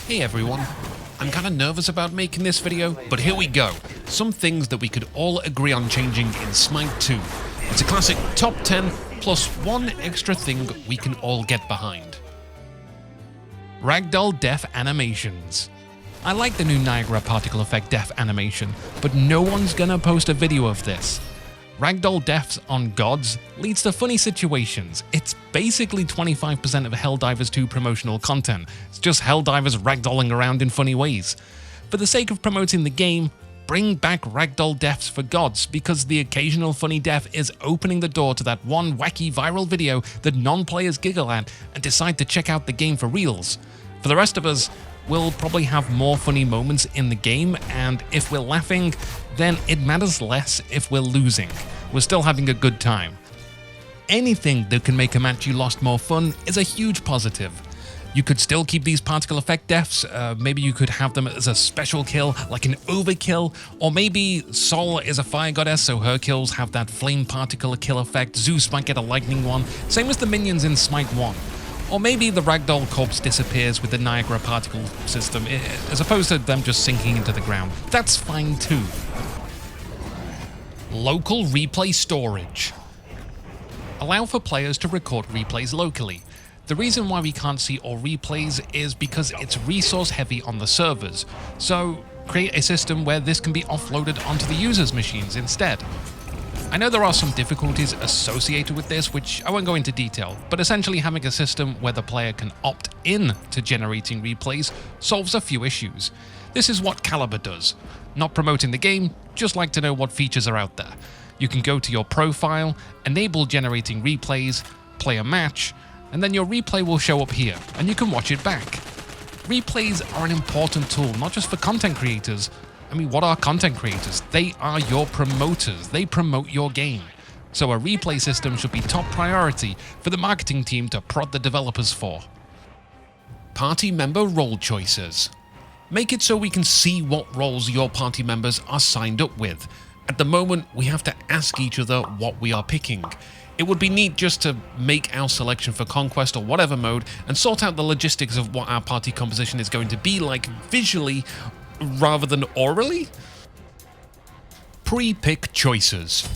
Hey everyone, I'm kinda nervous about making this video, but here we go. Some things that we could all agree on changing in SMITE 2. It's a classic top 10 plus one extra thing we can all get behind. Ragdoll Death Animations. I like the new Niagara particle effect death animation, but no one's gonna post a video of this. Ragdoll deaths on gods leads to funny situations. It's basically 25% of Helldivers 2 promotional content. It's just Helldivers ragdolling around in funny ways. For the sake of promoting the game, bring back ragdoll deaths for gods, because the occasional funny death is opening the door to that one wacky viral video that non-players giggle at and decide to check out the game for reals. For the rest of us, we'll probably have more funny moments in the game, and if we're laughing, then it matters less if we're losing. We're still having a good time. Anything that can make a match you lost more fun is a huge positive. You could still keep these particle effect deaths, maybe you could have them as a special kill, like an overkill, or maybe Sol is a fire goddess, so her kills have that flame particle kill effect, Zeus might get a lightning one, same as the minions in SMITE 1. Or maybe the ragdoll corpse disappears with the Niagara particle system, as opposed to them just sinking into the ground. That's fine too. Local replay storage. Allow for players to record replays locally. The reason why we can't see all replays is because it's resource heavy on the servers, so create a system where this can be offloaded onto the users' machines instead. I know there are some difficulties associated with this, which I won't go into detail, but essentially having a system where the player can opt in to generating replays solves a few issues. This is what Caliber does. Not promoting the game, just like to know what features are out there. You can go to your profile, enable generating replays, play a match, and then your replay will show up here, and you can watch it back. Replays are an important tool, not just for content creators. I mean, what are content creators? They are your promoters. They promote your game. So a replay system should be top priority for the marketing team to prod the developers for. Party member role choices. Make it so we can see what roles your party members are signed up with. At the moment, we have to ask each other what we are picking. It would be neat just to make our selection for Conquest or whatever mode and sort out the logistics of what our party composition is going to be like visually rather than orally? Pre-pick choices.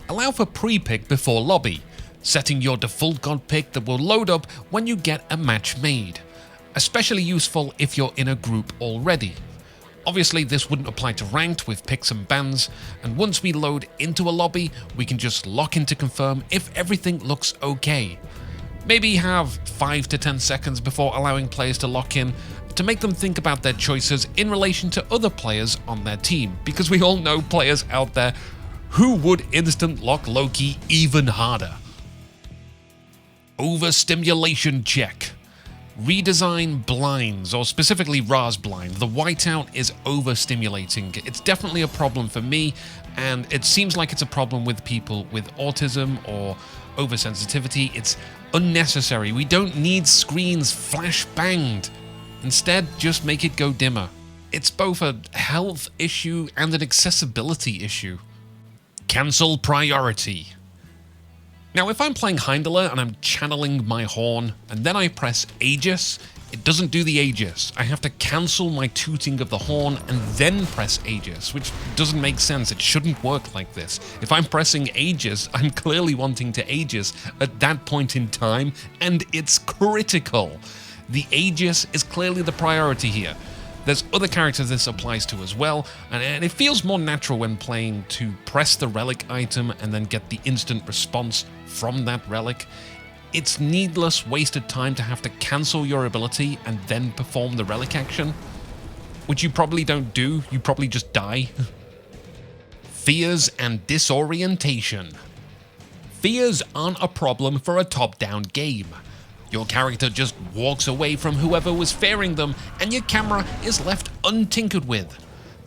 Allow for pre-pick before lobby, setting your default god pick that will load up when you get a match made. Especially useful if you're in a group already. Obviously this wouldn't apply to ranked with picks and bans, and once we load into a lobby, we can just lock in to confirm if everything looks okay. Maybe have 5 to 10 seconds before allowing players to lock in to make them think about their choices in relation to other players on their team, because we all know players out there who would instant lock Loki even harder. Overstimulation check. Redesign blinds, or specifically Ra's blind. The whiteout is overstimulating. It's definitely a problem for me, and it seems like it's a problem with people with autism or oversensitivity. It's unnecessary. We don't need screens flash banged. Instead, just make it go dimmer. It's both a health issue and an accessibility issue. Cancel priority. Now, if I'm playing Hyndler and I'm channeling my horn, and then I press Aegis, it doesn't do the Aegis. I have to cancel my tooting of the horn and then press Aegis, which doesn't make sense. It shouldn't work like this. If I'm pressing Aegis, I'm clearly wanting to Aegis at that point in time, and it's critical. The Aegis is clearly the priority here. There's other characters this applies to as well, and it feels more natural when playing to press the relic item and then get the instant response from that relic. It's needless wasted time to have to cancel your ability and then perform the relic action, which you probably don't do, you probably just die. Fears and disorientation. Fears aren't a problem for a top-down game. Your character just walks away from whoever was fearing them, and your camera is left untinkered with.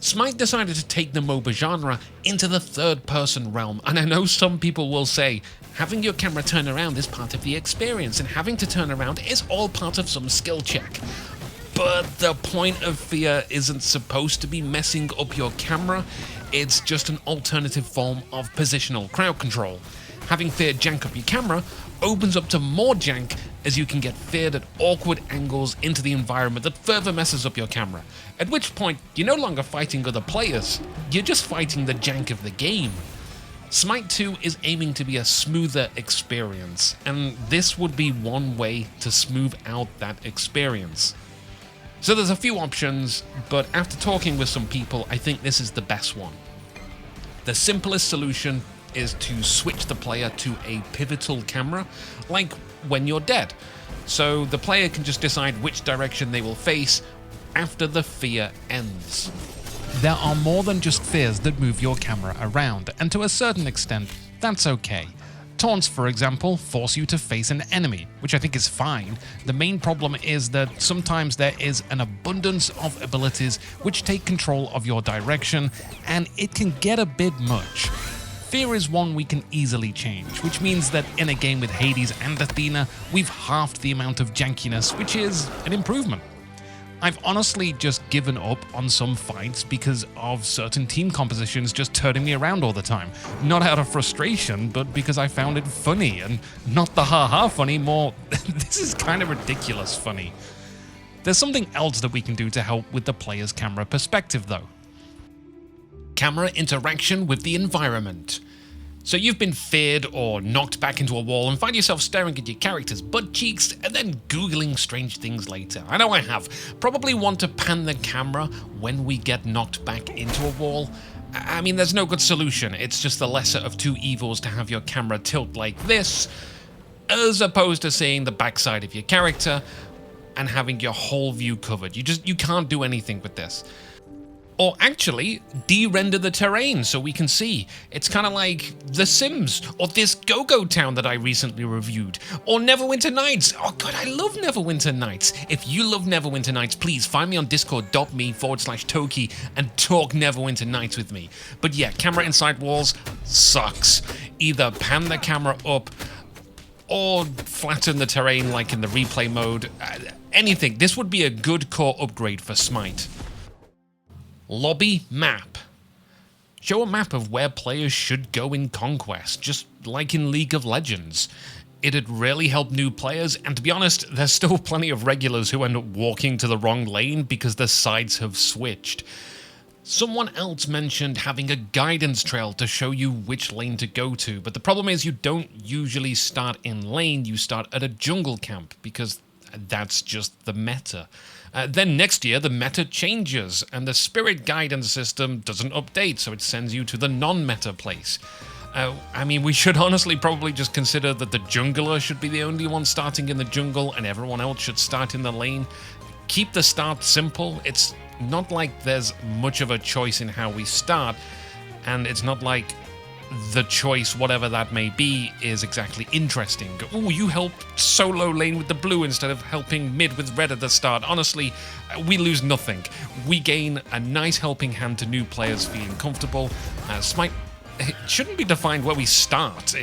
SMITE decided to take the MOBA genre into the third-person realm, and I know some people will say, having your camera turn around is part of the experience, and having to turn around is all part of some skill check. But the point of fear isn't supposed to be messing up your camera, it's just an alternative form of positional crowd control. Having fear jank up your camera opens up to more jank as you can get feared at awkward angles into the environment that further messes up your camera, at which point you're no longer fighting other players, you're just fighting the jank of the game. SMITE 2 is aiming to be a smoother experience, and this would be one way to smooth out that experience. So there's a few options, but after talking with some people, I think this is the best one. The simplest solution is to switch the player to a pivotal camera, like when you're dead. So the player can just decide which direction they will face after the fear ends. There are more than just fears that move your camera around, and to a certain extent, that's okay. Taunts, for example, force you to face an enemy, which I think is fine. The main problem is that sometimes there is an abundance of abilities which take control of your direction, and it can get a bit much. Fear is one we can easily change, which means that in a game with Hades and Athena, we've halved the amount of jankiness, which is an improvement. I've honestly just given up on some fights because of certain team compositions just turning me around all the time. Not out of frustration, but because I found it funny, and not the haha funny, more this is kind of ridiculous funny. There's something else that we can do to help with the player's camera perspective though. Camera interaction with the environment. So you've been feared or knocked back into a wall and find yourself staring at your character's butt cheeks and then googling strange things later. I know I have. Probably want to pan the camera when we get knocked back into a wall. I mean, there's no good solution. It's just the lesser of two evils to have your camera tilt like this, as opposed to seeing the backside of your character and having your whole view covered. You can't do anything with this. Or actually, de-render the terrain so we can see. It's kind of like The Sims, or this Go-Go Town that I recently reviewed, or Neverwinter Nights. Oh god, I love Neverwinter Nights. If you love Neverwinter Nights, please find me on discord.me/Toki and talk Neverwinter Nights with me. But yeah, camera inside walls sucks. Either pan the camera up, or flatten the terrain like in the replay mode. Anything. This would be a good core upgrade for SMITE. Lobby map. Show a map of where players should go in Conquest, just like in League of Legends. It'd really help new players, and to be honest, there's still plenty of regulars who end up walking to the wrong lane because the sides have switched. Someone else mentioned having a guidance trail to show you which lane to go to, but the problem is you don't usually start in lane, you start at a jungle camp, because that's just the meta. Then next year, the meta changes, and the spirit guidance system doesn't update, so it sends you to the non-meta place. I mean, we should honestly probably just consider that the jungler should be the only one starting in the jungle, and everyone else should start in the lane. Keep the start simple. It's not like there's much of a choice in how we start, and it's not like the choice, whatever that may be, is exactly interesting. Oh, you helped solo lane with the blue instead of helping mid with red at the start. Honestly, we lose nothing. We gain a nice helping hand to new players feeling comfortable. SMITE, it shouldn't be defined where we start.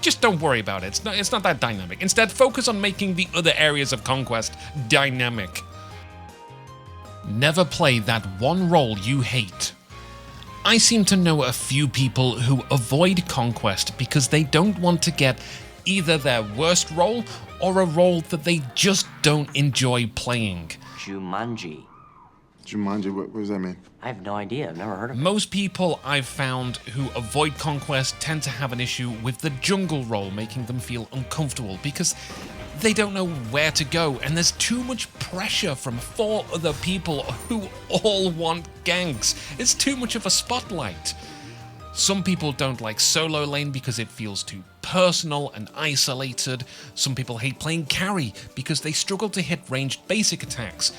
Just don't worry about it. It's not that dynamic. Instead, focus on making the other areas of Conquest dynamic. Never play that one role you hate. I seem to know a few people who avoid Conquest because they don't want to get either their worst role or a role that they just don't enjoy playing. Jumanji. Jumanji, what does that mean? I have no idea. I've never heard of it. Most people I've found who avoid Conquest tend to have an issue with the jungle role making them feel uncomfortable because they don't know where to go, and there's too much pressure from 4 other people who all want ganks. It's too much of a spotlight. Some people don't like solo lane because it feels too personal and isolated. Some people hate playing carry because they struggle to hit ranged basic attacks.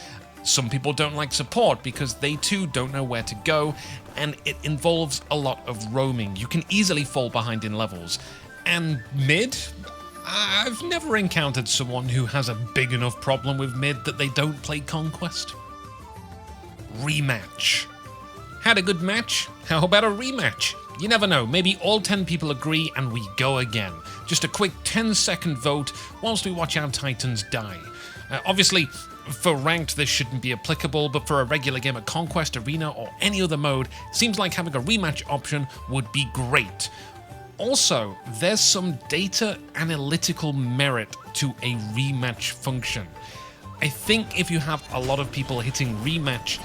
Some people don't like support because they too don't know where to go, and it involves a lot of roaming. You can easily fall behind in levels. And mid? I've never encountered someone who has a big enough problem with mid that they don't play Conquest. Rematch. Had a good match? How about a rematch? You never know, maybe all 10 people agree and we go again. Just a quick 10-second vote whilst we watch our Titans die. Obviously, for ranked this shouldn't be applicable, but for a regular game of Conquest, Arena, or any other mode, it seems like having a rematch option would be great. Also, there's some data analytical merit to a rematch function. I think if you have a lot of people hitting rematch,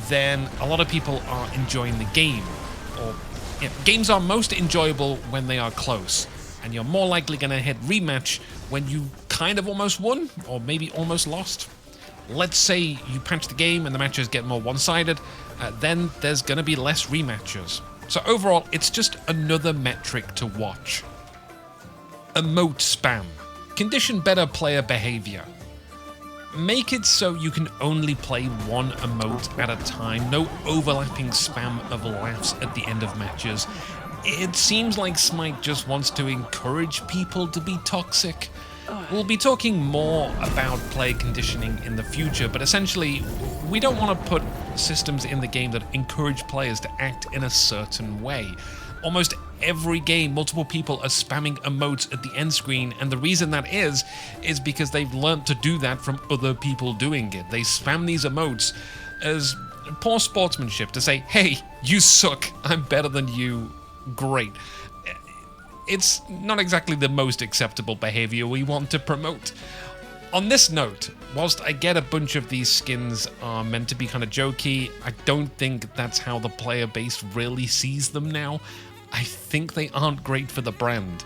then a lot of people are enjoying the game. Or games are most enjoyable when they are close, and you're more likely going to hit rematch when you kind of almost won, or maybe almost lost. Let's say you patch the game and the matches get more one-sided, then there's going to be less rematches. So overall, it's just another metric to watch. Emote spam. Condition better player behavior. Make it so you can only play one emote at a time, no overlapping spam of laughs at the end of matches. It seems like SMITE just wants to encourage people to be toxic. We'll be talking more about player conditioning in the future, but essentially, we don't want to put systems in the game that encourage players to act in a certain way. Almost every game, multiple people are spamming emotes at the end screen, and the reason that is because they've learned to do that from other people doing it. They spam these emotes as poor sportsmanship to say, hey, you suck, I'm better than you, great. It's not exactly the most acceptable behavior we want to promote. On this note, whilst I get a bunch of these skins are meant to be kind of jokey, I don't think that's how the player base really sees them now. I think they aren't great for the brand,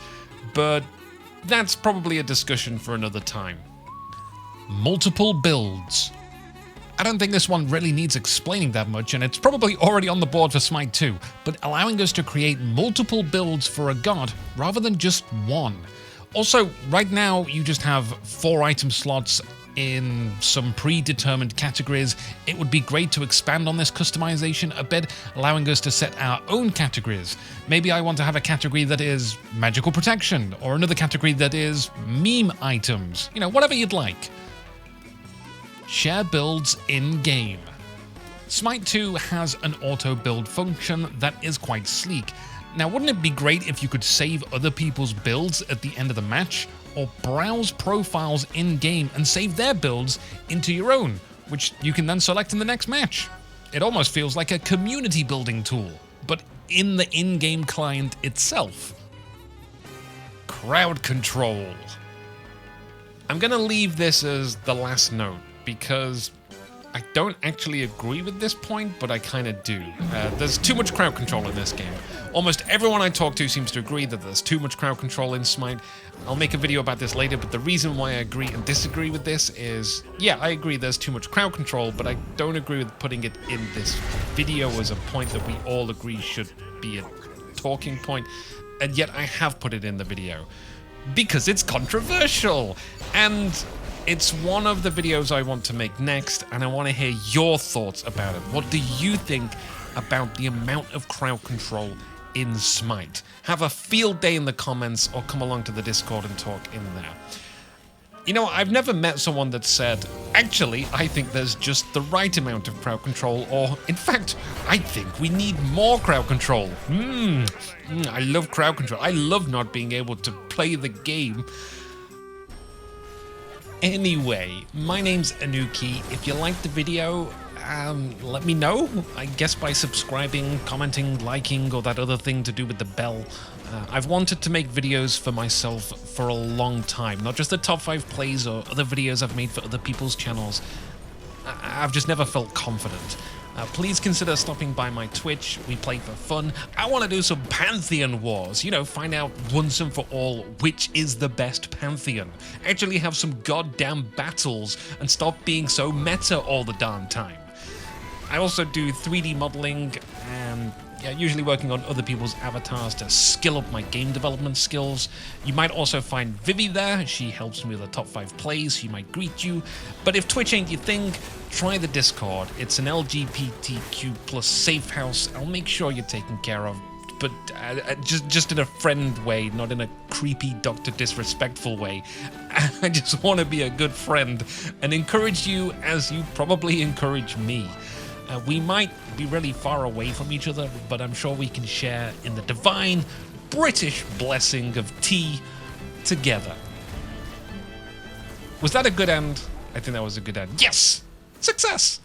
but that's probably a discussion for another time. Multiple builds. I don't think this one really needs explaining that much, and it's probably already on the board for SMITE too, but allowing us to create multiple builds for a god rather than just one. Also, right now you just have 4 item slots in some predetermined categories. It would be great to expand on this customization a bit, allowing us to set our own categories. Maybe I want to have a category that is magical protection, or another category that is meme items. You know, whatever you'd like. Share builds in-game. SMITE 2 has an auto-build function that is quite sleek. Now, wouldn't it be great if you could save other people's builds at the end of the match, or browse profiles in-game and save their builds into your own, which you can then select in the next match? It almost feels like a community building tool, but in the in-game client itself. Crowd control. I'm gonna leave this as the last note, because I don't actually agree with this point, but I kind of do. There's too much crowd control in this game. Almost everyone I talk to seems to agree that there's too much crowd control in SMITE. I'll make a video about this later, but the reason why I agree and disagree with this is, yeah, I agree there's too much crowd control, but I don't agree with putting it in this video as a point that we all agree should be a talking point, and yet I have put it in the video. Because it's controversial, and it's one of the videos I want to make next, and I want to hear your thoughts about it. What do you think about the amount of crowd control in SMITE? Have a field day in the comments, or come along to the Discord and talk in there. You know, I've never met someone that said, actually, I think there's just the right amount of crowd control, or, in fact, I think we need more crowd control. I love crowd control. I love not being able to play the game. Anyway, my name's Anuki. If you liked the video, let me know. I guess by subscribing, commenting, liking, or that other thing to do with the bell. I've wanted to make videos for myself for a long time, not just the top 5 plays or other videos I've made for other people's channels. I've just never felt confident. Please consider stopping by my Twitch. We play for fun. I want to do some Pantheon wars. You know, find out once and for all which is the best Pantheon. Actually have some goddamn battles and stop being so meta all the darn time. I also do 3D modeling and usually working on other people's avatars to skill up my game development skills. You might also find Vivi there. She helps me with the top 5 plays. She might greet you. But if Twitch ain't your thing, try the Discord. It's an LGBTQ plus safe house. I'll make sure you're taken care of, but just in a friend way, not in a creepy Dr. Disrespectful way. I just want to be a good friend and encourage you as you probably encourage me. We might be really far away from each other, but I'm sure we can share in the divine British blessing of tea together. Was that a good end? I think that was a good end. Yes! Success!